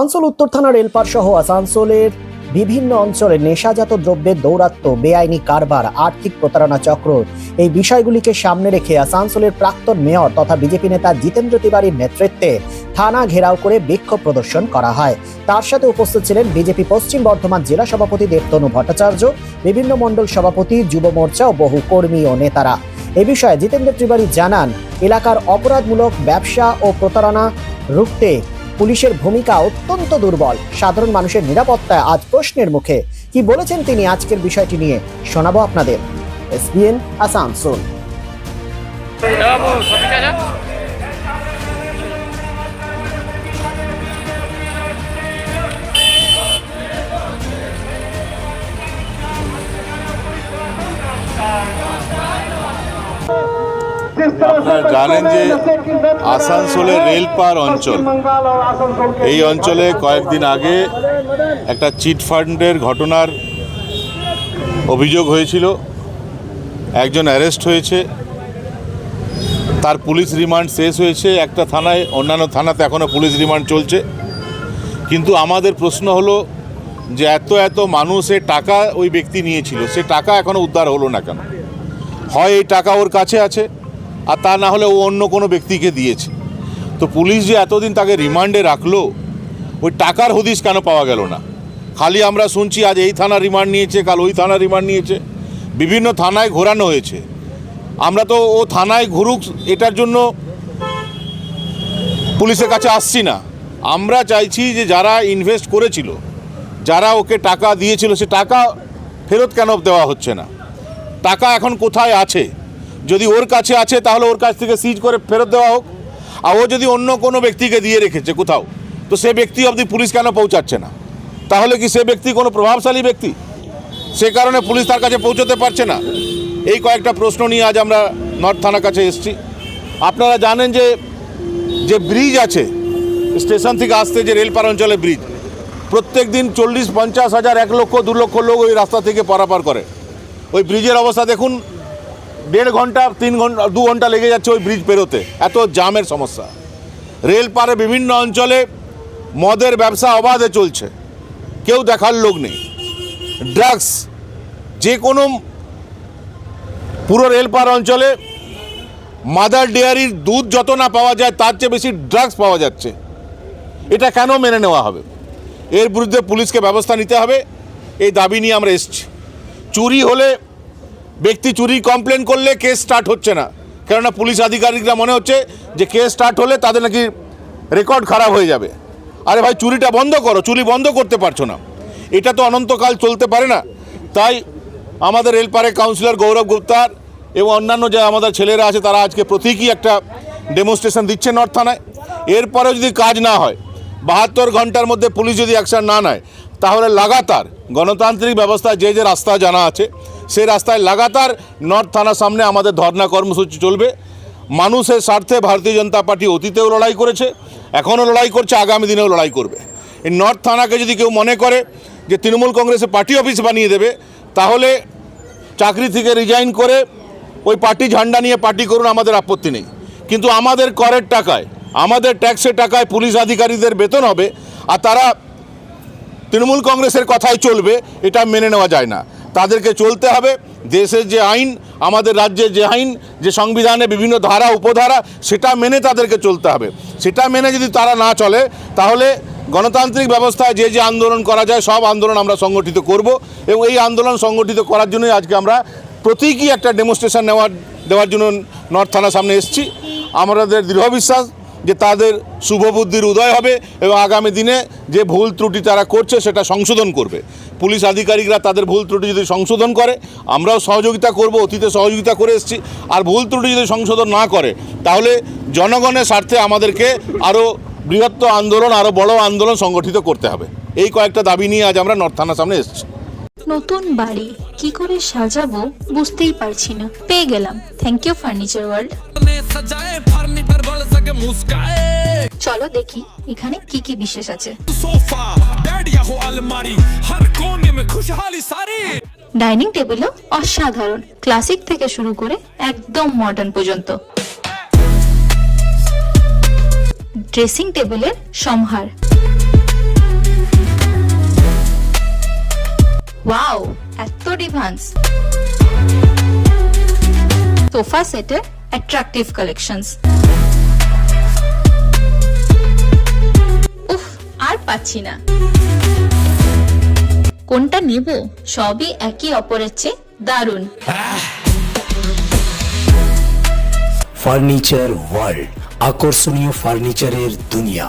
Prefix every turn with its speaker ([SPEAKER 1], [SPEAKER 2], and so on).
[SPEAKER 1] আসানসোল উত্তর থানা রেলপার সহ আসানসোলের বিভিন্ন অঞ্চলে নেশাজাত দ্রব্যের দৌরাত্ম্য, বেআইনি কারবার, আর্থিক প্রতারণা চক্র এই বিষয়গুলিকে সামনে রেখে আসানসোলের প্রাক্তন মেয়র তথা বিজেপি নেতা জিতেন্দ্র তিওয়ারির নেতৃত্বে থানা ঘেরাও করে বিক্ষোভ প্রদর্শন করা হয়। তার সাথে উপস্থিত ছিলেন বিজেপি পশ্চিম বর্ধমান জেলা সভাপতি দেবতনু ভট্টাচার্য, বিভিন্ন মণ্ডল সভাপতি, যুব মোর্চা ও বহু কর্মী ও নেতারা। এ বিষয়ে জিতেন্দ্র তিওয়ারি জানান, এলাকার অপরাধমূলক ব্যবসা ও প্রতারণা রুখতে পুলিশের ভূমিকা অত্যন্ত দুর্বল। সাধারণ মানুষের নিরাপত্তায় আজ প্রশ্নের মুখে। কি বলেছেন তিনি আজকের বিষয়টি নিয়ে শোনাবো আপনাদের। এসবিএন আসানসোল।
[SPEAKER 2] আপনারা জানেন যে আসানসোলের রেলপার অঞ্চল, এই অঞ্চলে কয়েকদিন আগে একটা চিটফান্ডের ঘটনার অভিযোগ হয়েছিল। একজন অ্যারেস্ট হয়েছে, তার পুলিশ রিমান্ড শেষ হয়েছে একটা থানায়, অন্যান্য থানাতে এখনও পুলিশ রিমান্ড চলছে। কিন্তু আমাদের প্রশ্ন হলো যে এত মানুষের টাকা ওই ব্যক্তি নিয়েছিল, সে টাকা এখনও উদ্ধার হলো না কেন? হয় এই টাকা ওর কাছে আছে, আর তা না হলে ও অন্য কোনো ব্যক্তিকে দিয়েছে। তো পুলিশ যে এতদিন তাকে রিমান্ডে রাখলো, ওই টাকার হদিশ কেন পাওয়া গেল না? খালি আমরা শুনছি আজ এই থানা রিমান্ড নিয়েছে, কাল ওই থানা রিমান্ড নিয়েছে, বিভিন্ন থানায় ঘোরানো হয়েছে। আমরা তো ও থানায় ঘুরুক এটার জন্য পুলিশের কাছে আসছি না। আমরা চাইছি যে যারা ইনভেস্ট করেছিল, যারা ওকে টাকা দিয়েছিল, সে টাকা ফেরত কেন দেওয়া হচ্ছে না? টাকা এখন কোথায় আছে? যদি ওর কাছে আছে তাহলে ওর কাছ থেকে সিজ করে ফেরত দেওয়া হোক। আর ও যদি অন্য কোনো ব্যক্তিকে দিয়ে রেখেছে কোথাও, তো সে ব্যক্তি অবধি পুলিশ কেন পৌঁছাচ্ছে না? তাহলে কি সে ব্যক্তি কোনো প্রভাবশালী ব্যক্তি? সে কারণে পুলিশ তার কাছে পৌঁছতে পারছে না? এই কয়েকটা প্রশ্ন নিয়ে আজ আমরা নর্থ থানার কাছে এসেছি। আপনারা জানেন যে ব্রিজ আছে স্টেশন থেকে আসতে, যে রেলপার অঞ্চলে ব্রিজ, প্রত্যেক দিন 40-50 হাজার 1 লক্ষ 2 লক্ষ লোক ওই রাস্তা থেকে পারাপার করে। ওই ব্রিজের অবস্থা দেখুন, 1.5 ঘন্টা 3 ঘন্টা 2 ঘন্টা লেগে যাচ্ছে ওই ব্রিজ পেরোতে, এত জামের সমস্যা। রেলপারে বিভিন্ন অঞ্চলে মদের ব্যবসা অবাধে চলছে, কেউ দেখার লোক নেই। ড্রাগস, যে কোনো পুরো রেলপার অঞ্চলে মাদার ডেয়ারির দুধ যত না পাওয়া যায় তার চেয়ে বেশি ড্রাগস পাওয়া যাচ্ছে। এটা কেন মেনে নেওয়া হবে? এর বিরুদ্ধে পুলিশকে ব্যবস্থা নিতে হবে, এই দাবি নিয়ে আমরা এসেছি। চুরি হলে, ব্যক্তি চুরি কমপ্লেন করলে কেস স্টার্ট হচ্ছে না, কেননা পুলিশ আধিকারিকরা মনে হচ্ছে যে কেস স্টার্ট হলে তাদের নাকি রেকর্ড খারাপ হয়ে যাবে। আরে ভাই, চুরিটা বন্ধ করো, চুরি বন্ধ করতে পারছো না, এটা তো অনন্তকাল চলতে পারে না। তাই আমাদের রেলপারে কাউন্সিলর গৌরব গুপ্তার এবং অন্যান্য যে আমাদের ছেলেরা আছে, তারা আজকে প্রতীকী একটা ডেমনস্ট্রেশন দিচ্ছে নর্থ থানায়। এরপরেও যদি কাজ না হয়, 72 ঘন্টার মধ্যে পুলিশ যদি অ্যাকশন না নেয়, তাহলে লাগাতার গণতান্ত্রিক ব্যবস্থায় যে রাস্তা জানা আছে, সেই রাস্তায় লাগাতার নর্থ থানার সামনে আমাদের ধর্না কর্মসূচি চলবে। মানুষের স্বার্থে ভারতীয় জনতা পার্টি অতীতেও লড়াই করেছে, এখনও লড়াই করছে, আগামী দিনেও লড়াই করবে। এই নর্থ থানাকে যদি কেউ মনে করে যে তৃণমূল কংগ্রেসের পার্টি অফিস বানিয়ে দেবে, তাহলে চাকরি থেকে রিজাইন করে ওই পার্টি ঝান্ডা নিয়ে পার্টি করুন, আমাদের আপত্তি নেই। কিন্তু আমাদের করের টাকায়, আমাদের ট্যাক্সের টাকায় পুলিশ আধিকারিকদের বেতন হবে, আর তারা তৃণমূল কংগ্রেসের কথাই চলবে, এটা মেনে নেওয়া যায় না। তাদেরকে চলতে হবে দেশের যে আইন, আমাদের রাজ্যের যে আইন, যে সংবিধানে বিভিন্ন ধারা উপধারা, সেটা মেনে তাদেরকে চলতে হবে। সেটা মেনে যদি তারা না চলে, তাহলে গণতান্ত্রিক ব্যবস্থায় যে আন্দোলন করা যায়, সব আন্দোলন আমরা সংগঠিত করব। এবং এই আন্দোলন সংগঠিত করার জন্যই আজকে আমরা প্রতীকী একটা ডেমনস্ট্রেশন দেওয়ার জন্য নর্থ থানার সামনে এসেছি। আমাদের দৃঢ় বিশ্বাস যে তাদের শুভবুদ্ধির উদয় হবে এবং আগামী দিনে যে ভুল ত্রুটি তারা করছে সেটা সংশোধন করবে। পুলিশ আধিকারিকরা তাদের ভুল ত্রুটি যদি সংশোধন করে, আমরাও সহযোগিতা করব, অতীতে সহযোগিতা করে এসেছি। আর ভুল ত্রুটি যদি সংশোধন না করে, তাহলে জনগণের স্বার্থে আমাদেরকে আরও বৃহত্তর আন্দোলন, আরও বড় আন্দোলন সংগঠিত করতে হবে। এই কয়েকটা দাবি নিয়ে আজ আমরা নর্থ থানার সামনে এসেছি।
[SPEAKER 3] নতুন বাড়ি কি করে সাজাবো বুঝতেই পারছি না, পেয়ে গেলাম থ্যাংক ইউ ফার্নিচার ওয়ার্ল্ড। চলো দেখি এখানে কি কি বিশেষ আছে। ডাইনিং টেবিলও অসাধারণ, ক্লাসিক থেকে শুরু করে একদম মডার্ন পর্যন্ত। ড্রেসিং টেবিলের সম্ভার, ভান্স। সোফা সেটের অ্যাট্রাকটিভ কালেকশনস। উফ, আর পাচ্ছি না। কোনটা নেব? সবই একই অপরের চেয়ে দারুণ।
[SPEAKER 4] ফার্নিচার ওয়ার্ল্ড, আকর্ষণীয় ফার্নিচারের দুনিয়া।